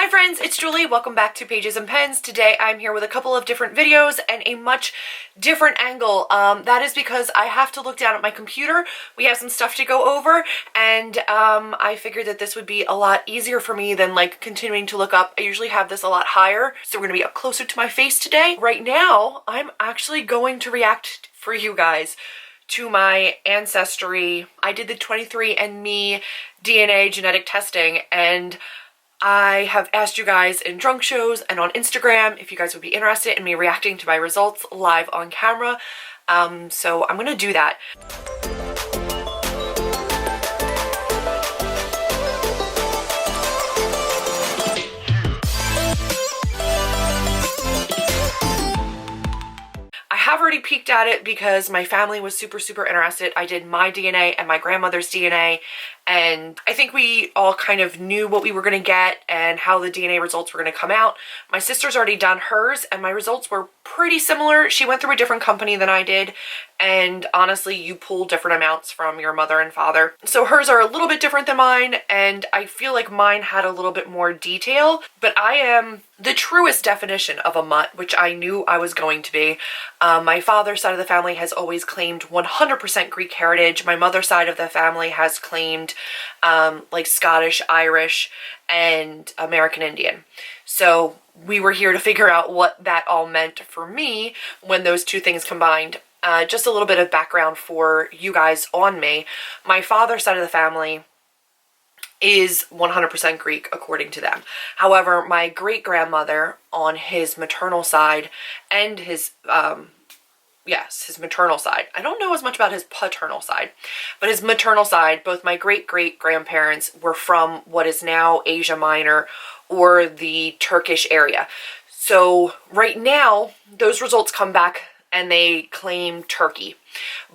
Hi friends, it's Julie. Welcome back to Pages and Pens. Today I'm here with a couple of different videos and a much different angle. That is because I have to look down at my computer. We have some stuff to go over, and I figured that this would be a lot easier for me than like continuing to look up. I usually have this a lot higher, so we're gonna be up closer to my face today. Right now, I'm actually going to react for you guys to my ancestry. I did the 23&Me DNA genetic testing, and I have asked you guys in drunk shows and on Instagram if you guys would be interested in me reacting to my results live on camera. So I'm gonna do that. I have already peeked at it because my family was super interested. I did my DNA and my grandmother's DNA, and I think we all kind of knew what we were going to get and how the DNA results were going to come out. My sister's already done hers, and my results were pretty similar. She went through a different company than I did, and honestly, you pull different amounts from your mother and father. So hers are a little bit different than mine, and I feel like mine had a little bit more detail, but I am the truest definition of a mutt, which I knew I was going to be. My father's side of the family has always claimed 100% Greek heritage. My mother's side of the family has claimed like Scottish, Irish, and American Indian. So we were here to figure out what that all meant for me when those two things combined. Just a little bit of background for you guys on me. My father's side of the family is 100% Greek according to them. However, my great-grandmother on his maternal side and his his maternal side. I don't know as much about his paternal side, but his maternal side, both my great-great-grandparents were from what is now Asia Minor or the Turkish area. So right now, those results come back and they claim Turkey.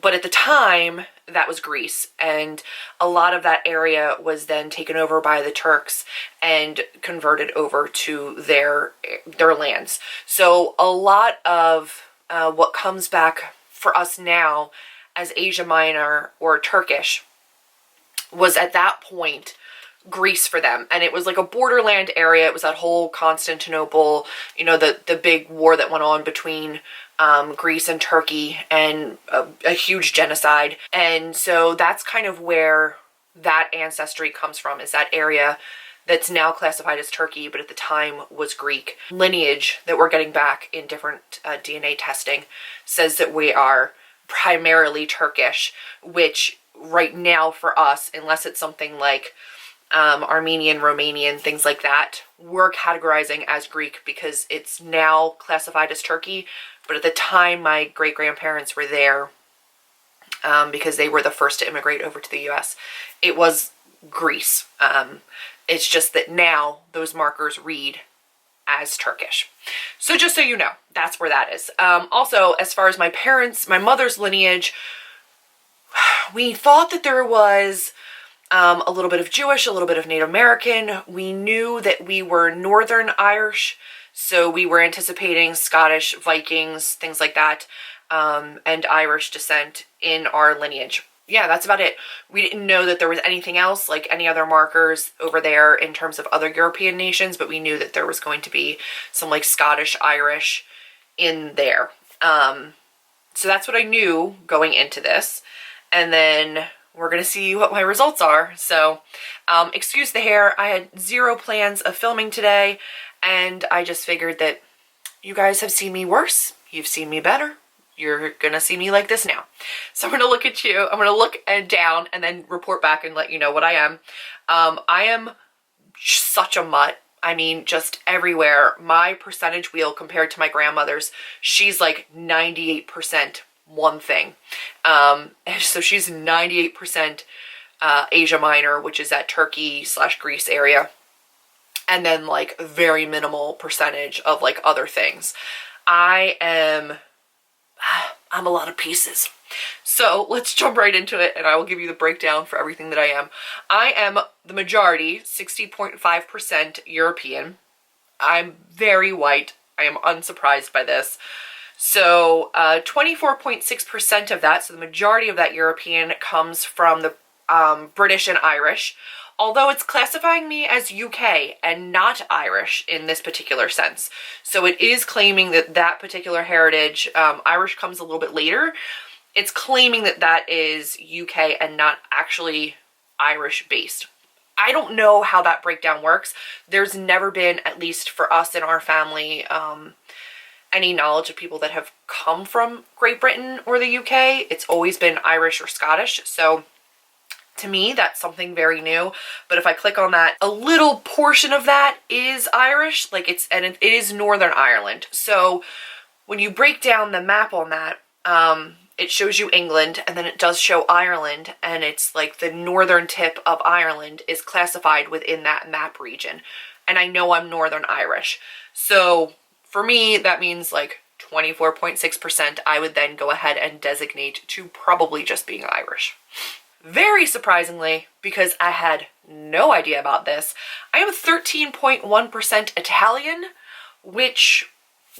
But at the time, that was Greece, and a lot of that area was then taken over by the Turks and converted over to their lands. So a lot of what comes back for us now as Asia Minor or Turkish was at that point Greece for them, and it was like a borderland area. It was that whole Constantinople, you know, the big war that went on between Greece and Turkey, and a huge genocide. And so that's kind of where that ancestry comes from, is that area that's now classified as Turkey, but at the time was Greek. Lineage that we're getting back in different DNA testing says that we are primarily Turkish, which right now for us, unless it's something like Armenian, Romanian, things like that, we're categorizing as Greek because it's now classified as Turkey. But at the time my great-grandparents were there, because they were the first to immigrate over to the US, it was Greece. It's just that now those markers read as Turkish. So just so you know, that's where that is. Also, as far as my parents, my mother's lineage, we thought that there was a little bit of Jewish, a little bit of Native American. We knew that we were Northern Irish, so we were anticipating Scottish, Vikings, things like that, and Irish descent in our lineage. Yeah, that's about it. We didn't know that there was anything else, like any other markers over there in terms of other European nations, but we knew that there was going to be some like Scottish, Irish in there. So that's what I knew going into this. And then we're going to see what my results are. So excuse the hair. I had zero plans of filming today, and I just figured that you guys have seen me worse. You've seen me better. You're gonna see me like this now. So I'm gonna look at you, I'm gonna look down and then report back and let you know what I am. I am such a mutt. I mean, just everywhere. My percentage wheel compared to my grandmother's, she's like 98% one thing. So she's 98% Asia Minor, which is that Turkey/Greece area. And then like very minimal percentage of like other things. I'm a lot of pieces. So let's jump right into it, and I will give you the breakdown for everything that I am. I am the majority, 60.5% European. I'm very white. I am unsurprised by this. So 24.6% of that, so the majority of that European, comes from the British and Irish. although it's classifying me as UK and not Irish in this particular sense. So it is claiming that that particular heritage, Irish comes a little bit later. It's claiming that that is UK and not actually Irish based. I don't know how that breakdown works. There's never been, at least for us in our family, any knowledge of people that have come from Great Britain or the UK. It's always been Irish or Scottish. So to me, that's something very new. But if I click on that, a little portion of that is Irish, like it is Northern Ireland. So when you break down the map on that, it shows you England, and then it does show Ireland, and it's like the northern tip of Ireland is classified within that map region. And I know I'm Northern Irish. So for me, that means like 24.6% I would then go ahead and designate to probably just being Irish. Very surprisingly, because I had no idea about this, I am 13.1% Italian, which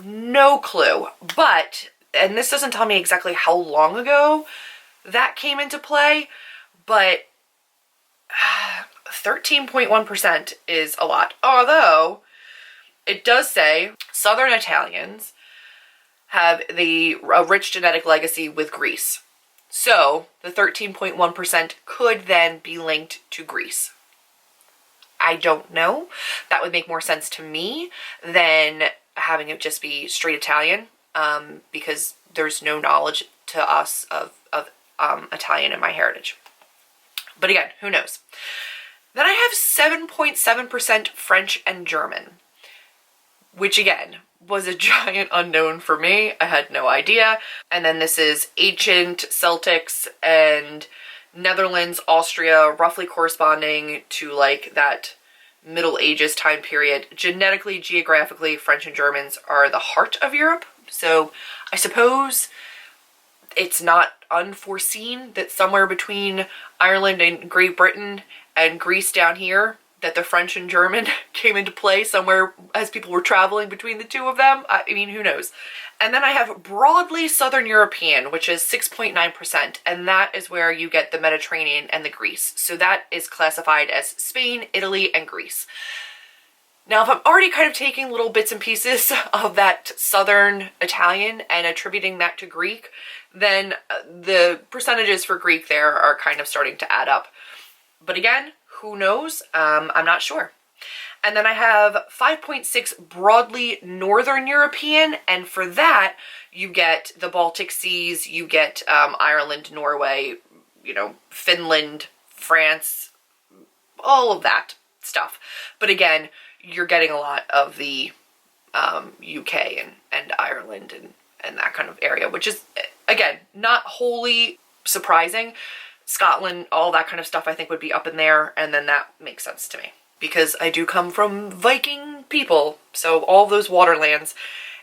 no clue, but, and this doesn't tell me exactly how long ago that came into play, but 13.1% is a lot. Although it does say Southern Italians have a rich genetic legacy with Greece. So the 13.1% could then be linked to Greece. I don't know. That would make more sense to me than having it just be straight Italian, because there's no knowledge to us of Italian in my heritage. But again, who knows? Then I have 7.7% French and German, which again was a giant unknown for me. I had no idea. And then this is ancient Celtics and Netherlands, Austria, roughly corresponding to like that Middle Ages time period. Genetically, geographically, French and Germans are the heart of Europe. So I suppose it's not unforeseen that somewhere between Ireland and Great Britain and Greece down here, that the French and German came into play somewhere as people were traveling between the two of them. I mean, who knows? And then I have broadly Southern European, which is 6.9%, and that is where you get the Mediterranean and the Greece. So that is classified as Spain, Italy, and Greece. Now, if I'm already kind of taking little bits and pieces of that Southern Italian and attributing that to Greek, then the percentages for Greek there are kind of starting to add up. But again, who knows? I'm not sure. And then I have 5.6 broadly Northern European, and for that you get the Baltic Seas, you get Ireland, Norway, Finland, France, all of that stuff. But again, you're getting a lot of the UK and Ireland and that kind of area, which is, again, not wholly surprising. Scotland, all that kind of stuff I think would be up in there, and then that makes sense to me. Because I do come from Viking people, so all those waterlands,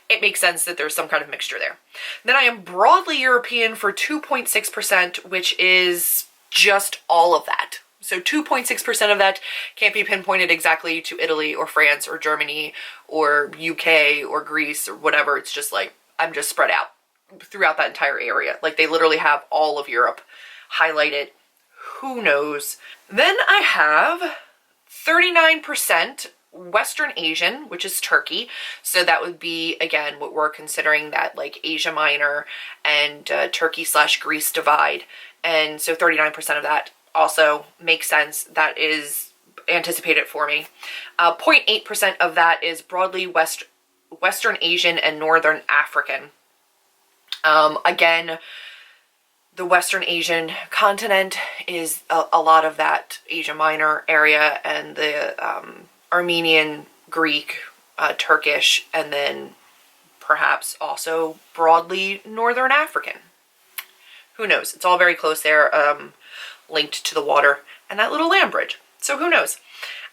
it makes sense that there's some kind of mixture there. Then I am broadly European for 2.6%, which is just all of that. So 2.6% of that can't be pinpointed exactly to Italy or France or Germany or UK or Greece or whatever. It's just like, I'm just spread out throughout that entire area. Like they literally have all of Europe highlighted. Who knows? Then I have 39% Western Asian, which is Turkey. So that would be, again, what we're considering that like Asia Minor and Turkey/Greece divide. And so 39% of that also makes sense. That is anticipated for me. 0.8% of that is broadly Western Asian and Northern African. Again, the Western Asian continent is a lot of that Asia Minor area, and the Armenian, Greek, Turkish, and then perhaps also broadly Northern African. Who knows? It's all very close there, linked to the water and that little land bridge. So who knows?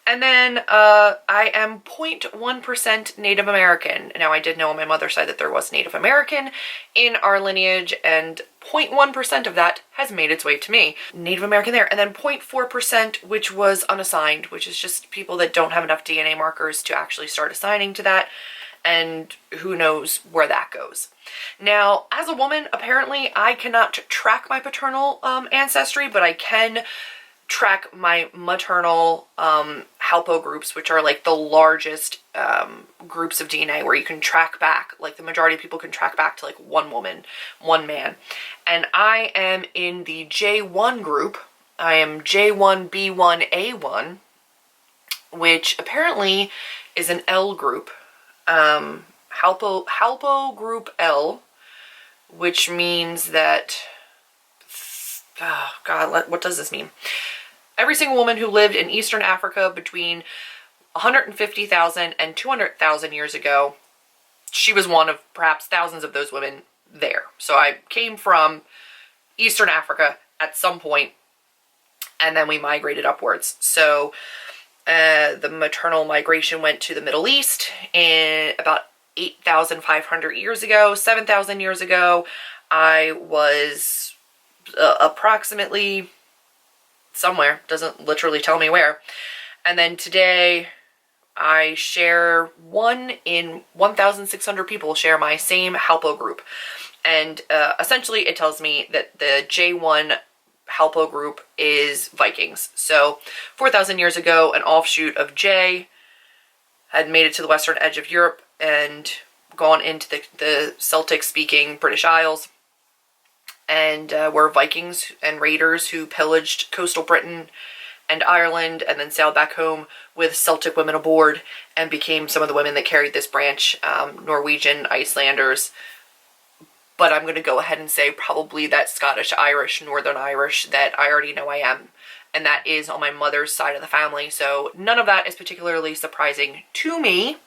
And then I am 0.1% Native American. Now, I did know on my mother's side that there was Native American in our lineage, and 0.1% of that has made its way to me. Native American there. And then 0.4%, which was unassigned, which is just people that don't have enough DNA markers to actually start assigning to that. And who knows where that goes. Now, as a woman, apparently I cannot track my paternal ancestry, but I can track my maternal haplogroups, which are like the largest groups of DNA where you can track back, like the majority of people can track back to like one woman, one man. And I am in the J1 group. I am J1B1A1, which apparently is an L group. Halpo group L, which means that, oh God, what does this mean? Every single woman who lived in Eastern Africa between 150,000 and 200,000 years ago, she was one of perhaps thousands of those women there. So I came from Eastern Africa at some point, and then we migrated upwards. So the maternal migration went to the Middle East in about 8,500 years ago, 7,000 years ago. I was approximately somewhere, doesn't literally tell me where. And then today I share 1 in 1,600 people share my same haplogroup. And essentially it tells me that the J1 haplogroup is Vikings. So 4,000 years ago, an offshoot of J had made it to the western edge of Europe and gone into the Celtic-speaking British Isles, and were Vikings and raiders who pillaged coastal Britain and Ireland and then sailed back home with Celtic women aboard and became some of the women that carried this branch, Norwegian, Icelanders. But I'm going to go ahead and say probably that Scottish, Irish, Northern Irish that I already know I am. And that is on my mother's side of the family. So none of that is particularly surprising to me.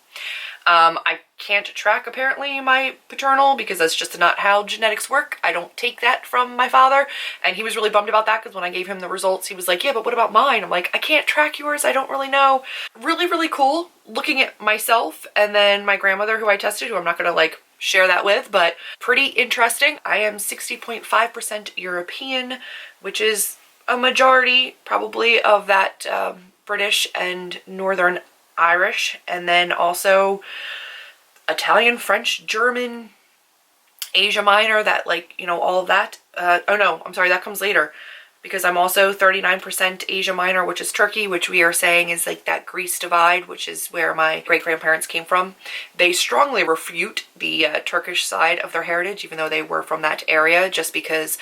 I can't track apparently my paternal because that's just not how genetics work. I don't take that from my father, and he was really bummed about that because when I gave him the results he was like, yeah, but what about mine? I'm like, I can't track yours, I don't really know. Really, really cool looking at myself and then my grandmother who I tested, who I'm not gonna like share that with, but pretty interesting. I am 60.5% European, which is a majority probably of that British and Northern Irish, and then also Italian, French, German, Asia Minor, that like, you know, all of that. Oh no, I'm sorry, that comes later because I'm also 39% Asia Minor, which is Turkey, which we are saying is like that Greece divide, which is where my great-grandparents came from. They strongly refute the Turkish side of their heritage, even though they were from that area, just because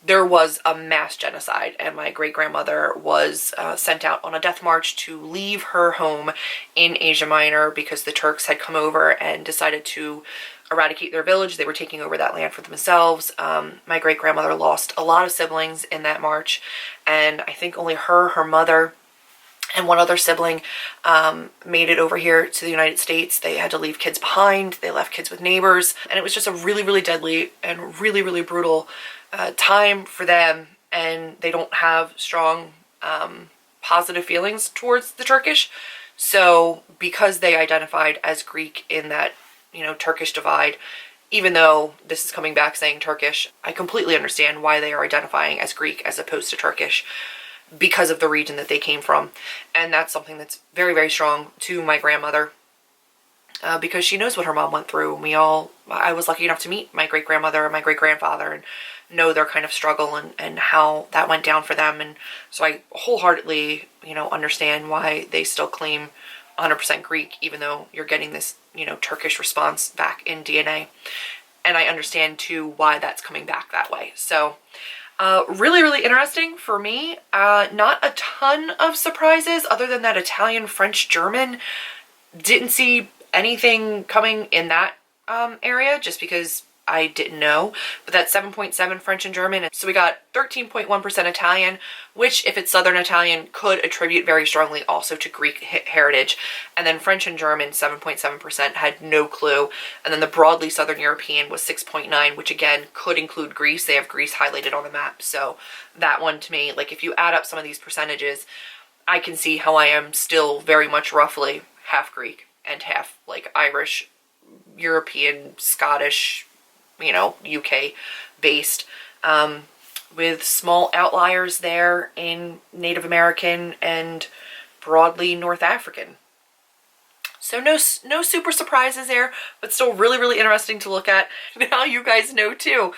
there was a mass genocide and my great-grandmother was sent out on a death march to leave her home in Asia Minor because the Turks had come over and decided to eradicate their village. They were taking over that land for themselves. My great-grandmother lost a lot of siblings in that march, and I think only her mother, and one other sibling made it over here to the United States. They had to leave kids behind. They left kids with neighbors, and it was just a really, really deadly and really, really brutal time for them, and they don't have strong positive feelings towards the Turkish. So because they identified as Greek in that, you know, Turkish divide, even though this is coming back saying Turkish, I completely understand why they are identifying as Greek as opposed to Turkish because of the region that they came from. And that's something that's very, very strong to my grandmother because she knows what her mom went through. I was lucky enough to meet my great-grandmother and my great-grandfather and know their kind of struggle and how that went down for them. And so I wholeheartedly, you know, understand why they still claim 100% Greek, even though you're getting this, you know, Turkish response back in DNA. And I understand too why that's coming back that way. So really, really interesting for me. Not a ton of surprises other than that Italian, French, German. Didn't see anything coming in that area just because I didn't know, but that's 7.7 French and German. So we got 13.1% Italian, which if it's Southern Italian could attribute very strongly also to Greek heritage. And then French and German, 7.7%, had no clue. And then the broadly Southern European was 6.9, which again could include Greece. They have Greece highlighted on the map. So that one to me, like if you add up some of these percentages, I can see how I am still very much roughly half Greek and half like Irish, European, Scottish, you know, UK based, with small outliers there in Native American and broadly North African. So no super surprises there, but still really interesting to look at. Now you guys know too.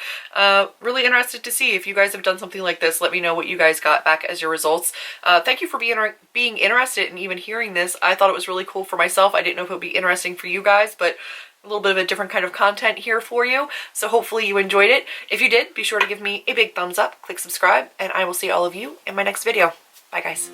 Really interested to see if you guys have done something like this. Let me know what you guys got back as your results. Thank you for being interested and even hearing this. I thought it was really cool for myself. I didn't know if it would be interesting for you guys, but a little bit of a different kind of content here for you. So hopefully you enjoyed it. If you did, be sure to give me a big thumbs up, click subscribe, and I will see all of you in my next video. Bye guys.